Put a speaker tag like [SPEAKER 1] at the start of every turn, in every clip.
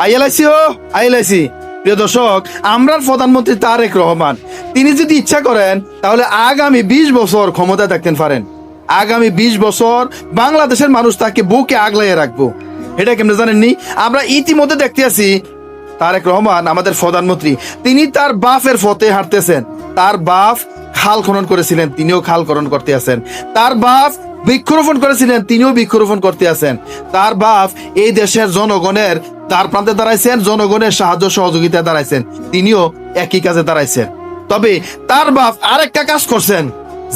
[SPEAKER 1] আইএলআইসি ও আইএলআইসি প্রিয় দর্শক, আমরার প্রধানমন্ত্রী তারেক রহমান তিনি যদি ইচ্ছা করেন তাহলে আগামী 20 বছর ক্ষমতায় থাকতেন পারেন। আগামী 20 বছর বাংলাদেশের মানুষ তাকে বুকে আগলাইয়ে রাখবো। এটা কেমনে জানেননি? আমরা ইতিমধ্যে দেখতে আছি তারেক রহমান আমাদের প্রধানমন্ত্রী, তিনি তার বাপের পথে হাঁটতেছেন। তার বাপ খাল খনন করেছিলেন, তিনিও খাল খনন করতে আছেন। তার বাপ বৃক্ষরোপণ করেছিলেন, তিনিও বৃক্ষরোপণ করতে আছেন। তার বাপ এই দেশের জনগণের তার প্রান্তে দাঁড়াইছেন, জনগণের সাহায্য সহযোগিতা দাঁড়াইছেন, তিনিও একই কাজে দাঁড়াইছেন। তবে তার বাপ আরেকটা কাজ করছেন,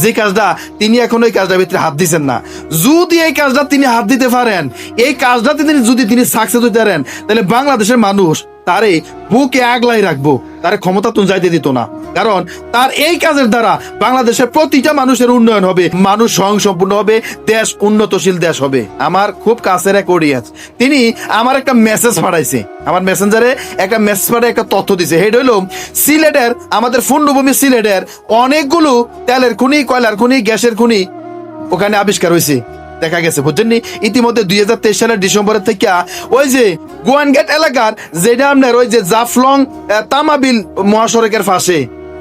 [SPEAKER 1] যে কাজটা তিনি এখন ওই কাজটার ভিতরে হাত দিচ্ছেন না। যদি এই কাজটা তিনি হাত দিতে পারেন, এই কাজটাতে যদি তিনি সাকসেস হইতে পারেন, তাহলে বাংলাদেশের মানুষ তারে বুকে আগলাই রাখবো, তারে ক্ষমতা তো যাইতে দিত না। কারণ তার এই কাজের দ্বারা বাংলাদেশের প্রতিটা মানুষের উন্নয়ন হবে, মানুষ স্বয়ংসম্পূর্ণ হবে, দেশ উন্নতশীল দেশ হবে। আমার খুব কাছের এক অডিয়েন্স, তিনি আমার একটা মেসেজ পাঠাইছে, আমার মেসেঞ্জারে একটা মেসেজ পাঠিয়ে একটা তথ্য দিছে। হেড হইল সিলেটের, আমাদের পূর্ণভূমি সিলেটের অনেকগুলো তেলের খনি, কয়লার খনি, গ্যাসের খনি ওখানে আবিষ্কার হয়েছে, দেখা গেছে। বুঝছেননি? ইতিমধ্যে 2023 সালের ডিসেম্বরের থেকে ওই যে গোয়ানগেট এলাকার, যেটা আপনার ওই যে জাফলং তামাবিল মহাসড়কের পাশে,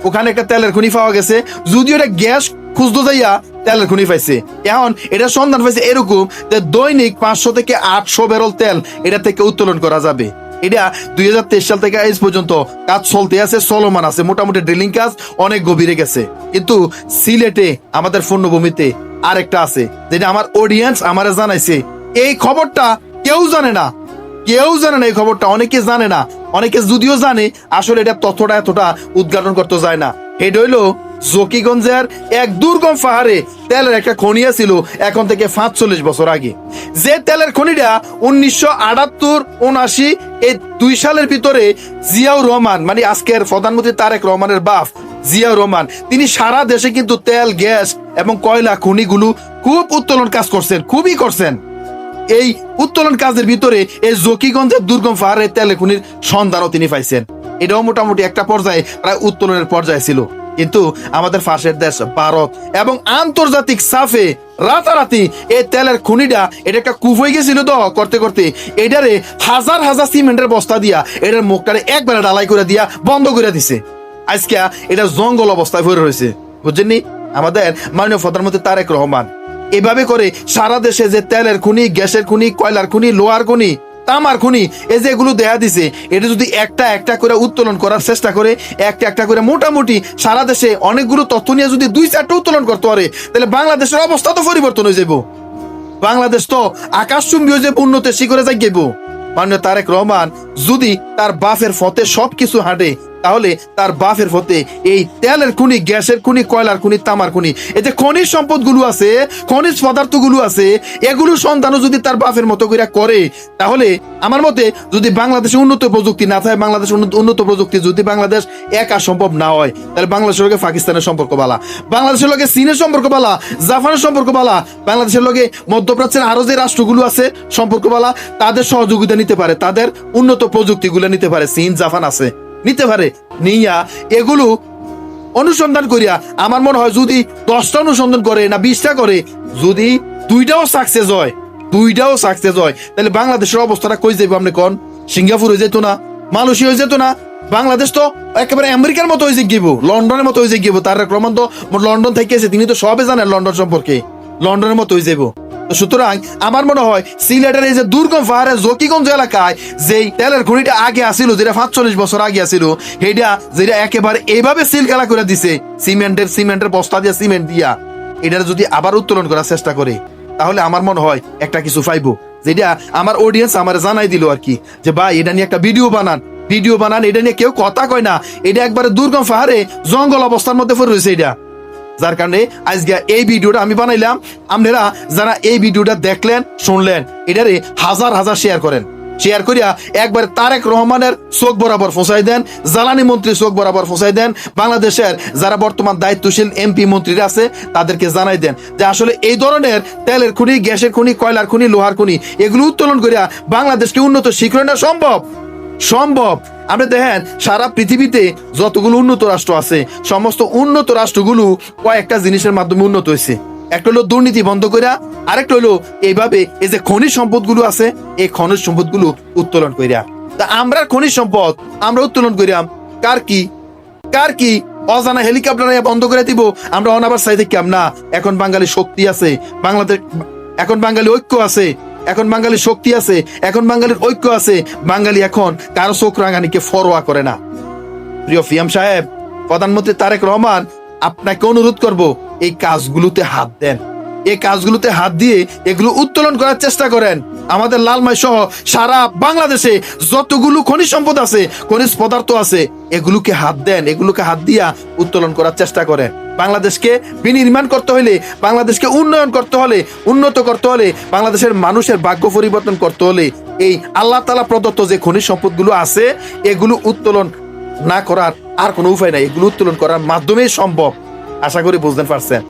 [SPEAKER 1] ওখানে একটা তেলের খনি পাওয়া গেছে। যদিও এটা গ্যাস খুঁজতে যাইয়া তেলের খনি পাইছে। এখন এটা সন্ধান পাইছে এরকম যে দৈনিক 500 থেকে 800 ব্যারেল তেল এটা থেকে উত্তোলন করা যাবে। এটা 2023 সাল থেকে আজ পর্যন্ত কাজ চলতে আছে, চলমান আছে, মোটামুটি ড্রিলিং কাজ অনেক গভীরে গেছে। কিন্তু সিলেটে আমাদের পূর্ণভূমিতে আরেকটা আছে, যেটা আমার অডিয়েন্স আমারে জানাইছে। এই খবরটা কেউ জানে না, কেউ জানে না এই খবরটা, অনেকে জানে না। অনেকে যদিও জানে, আসলে এটা তথ্যটা এতটা উদ্ঘাটন করতে যায় না। এটা হইলো জকিগঞ্জের এক দুর্গম পাহাড়ে তেলের একটা খনি ছিল এখন থেকে 45 বছর আগে। যে তেলের খনিটা 1978-79 এই 2 সালের ভিতরে জিয়াউর রহমান, মানে আজকের প্রধানমন্ত্রী তারেক রহমানের বাপ জিয়াউর রহমান, তিনি সারা দেশে কিন্তু তেল, গ্যাস এবং কয়লা খনিগুলো খুব উত্তোলন কাজ করছেন, খুবই করছেন। এই উত্তোলন কাজের ভিতরে এই জকিগঞ্জের দুর্গম পাহাড়ে তেলের খনির সন্ধানও তিনি পাইছেন। এটাও মোটামুটি একটা পর্যায়ে প্রায় উত্তোলনের পর্যায়ে ছিল। কিন্তু আমাদের পাশের দেশ ভারত এবং আন্তর্জাতিক সাফে রাতারাতি এই তেলের খনিটা এটা একটা কূপ হয়ে গেছিল তো করতে করতে, এটারে হাজার হাজার সিমেন্টের বস্তা দিয়া এটার মুখটারে একবারে ডালাই করে দিয়া বন্ধ করে দিছে। আজকে এটা জঙ্গল অবস্থায় পড়ে রয়েছে। বুঝছেননি? আমাদের মাননীয় প্রধানমন্ত্রী তারেক রহমান এভাবে করে সারা দেশে যে তেলের খনি, গ্যাসের খনি, কয়লার খনি, লোহার খনি, তামার খনি, এই যে এগুলো দেখা দিছে, এটা যদি একটা একটা করে উত্তোলন করার চেষ্টা করে, একটা একটা করে মোটামুটি সারা দেশে অনেকগুলো তথ্য নিয়ে যদি 2-4টা উত্তোলন করতে পারে, তাহলে বাংলাদেশের অবস্থা তো পরিবর্তন হয়ে যাব। বাংলাদেশ তো আকাশচুম্বী হয়ে যাবে, উন্নতের শিখরে যাইব। মাননীয় তারেক রহমান যদি তার বাপের ফতে সবকিছু হাঁটে, তাহলে তার বাপের ফতে এই তেলের খনি, গ্যাসের খনি, কয়লার খনি, তামার খনি, এই যে খনিজ সম্পদ গুলো আছে, খনিজ পদার্থ গুলো আছে, এগুলো সন্ধানও যদি তার বাপের মতো করে, তাহলে আমার মতে যদি বাংলাদেশে উন্নত প্রযুক্তি না থাকে, বাংলাদেশ উন্নত প্রযুক্তি যদি বাংলাদেশ একা সম্ভব না হয়, তাহলে বাংলাদেশের লগে পাকিস্তানের সম্পর্ক বালা, বাংলাদেশের লগে চীনের সম্পর্ক বালা, জাপানের সম্পর্ক বালা, বাংলাদেশের লগে মধ্যপ্রাচ্যের আরো যে রাষ্ট্রগুলো আছে সম্পর্ক বালা, তাদের সহযোগিতা নিতে পারে, তাদের উন্নত প্রযুক্তিগুলো নিতে পারে। চীন, জাপান আছে, নিতে পারে। নিয়া এগুলো অনুসন্ধান করিয়া আমার মনে হয় যদি 10টা অনুসন্ধান করে না 20টা করে, যদি দুইটাও সাকসেস হয়, তাহলে বাংলাদেশের অবস্থাটা কই যাইব? আপনি কোন সিঙ্গাপুর হয়ে যেত না, মালয়েশিয়া হয়ে যেত না? বাংলাদেশ তো একেবারে আমেরিকার মতো হয়ে গিয়েব, লন্ডনের মতো হয়ে গিয়েব। তারেক রহমান তো লন্ডন থেকে এসে, তিনি তো সবে জানেন লন্ডন সম্পর্কে, লন্ডনের মতো হয়ে যাইব। সুতরাং আমার মনে হয় সিলেটের এই যে দুর্গম পাহাড়ের জকিগঞ্জ এলাকায় যেই তেলের খনিটা আগে আসিল, যেটা 45 বছর আগে আসিল, সেটা যেটা একেবারে এইভাবে সিলগালা করে দিছে, সিমেন্টের বস্তা দিয়া, সিমেন্ট দিয়া, এটা যদি আবার উত্তোলন করার চেষ্টা করে, তাহলে আমার মনে হয় একটা কিছু পাইবো, যেটা আমার অডিয়েন্স আমার জানাই দিল আর কি, যে ভাই এটা নিয়ে একটা ভিডিও বানান, এটা নিয়ে কেউ কথা কয় না। এটা একবারে দুর্গম পাহাড়ে জঙ্গল অবস্থার মধ্যে পড়ে রয়েছে এটা, যার কারণে আজকে এই ভিডিওটা আমি বানাইলাম। আপনারা যারা এই ভিডিওটা দেখলেন, শুনলেন, এটারে হাজার হাজার শেয়ার করিয়া একবার তারেক রহমানের চোখ বরাবর ফসাই দেন, জ্বালানি মন্ত্রী চোখ বরাবর ফসাই দেন, বাংলাদেশের যারা বর্তমান দায়িত্বশীল এমপি মন্ত্রীরা আছে তাদেরকে জানাই দেন যে আসলে এই ধরনের তেলের খনি, গ্যাসের খনি, কয়লার খনি, লোহার খনি এগুলো উত্তোলন করিয়া বাংলাদেশকে উন্নত শিখরে না সম্ভব। আপনি দেখেন সারা পৃথিবীতে যতগুলো উন্নত রাষ্ট্র আছে, সমস্ত উন্নত রাষ্ট্রগুলো কয়েকটা জিনিসের মাধ্যমে উন্নত হয়েছে। একটা হলো দুর্নীতি বন্ধ করিয়া, আরেকটা হলো এইভাবে এই যে খনিজ সম্পদ গুলো আছে, এই খনিজ সম্পদ গুলো উত্তোলন করিয়া। তা আমরা খনিজ সম্পদ আমরা উত্তোলন করিয়াম, কার কি অজানা হেলিকপ্টার বন্ধ করে দিব আমরা অনাবার সাইডে কেম না। এখন বাঙালি শক্তি আছে, বাংলাদেশ এখন বাঙালি ঐক্য আছে, এখন বাঙালির শক্তি আছে, এখন বাঙালির ঐক্য আছে। বাঙালি এখন কারো চোখ রাঙানিকে ফরোয়া করে না। প্রিয় ফিয়াম সাহেব, প্রধানমন্ত্রী তারেক রহমান, আপনাকে অনুরোধ করব এই কাজগুলোতে হাত দেন, এই কাজগুলোতে হাত দিয়ে এগুলো উত্তোলন করার চেষ্টা করেন। আমাদের লালমাই সহ সারা বাংলাদেশে যতগুলো খনিজ সম্পদ আছে, খনিজ পদার্থ আছে, এগুলোকে হাত দেন, এগুলোকে হাত দিয়া উত্তোলন করার চেষ্টা করেন। বাংলাদেশকে বিনির্মাণ করতে হলে, বাংলাদেশকে উন্নয়ন করতে হলে, উন্নত করতে হলে, বাংলাদেশের মানুষের ভাগ্য পরিবর্তন করতে হলে এই আল্লাহ তাআলা প্রদত্ত যে খনিজ সম্পদগুলো আছে এগুলো উত্তোলন না করার আর কোনো উপায় নাই। এগুলো উত্তোলন করার মাধ্যমেই সম্ভব। আশা করি বুঝতে পারছেন।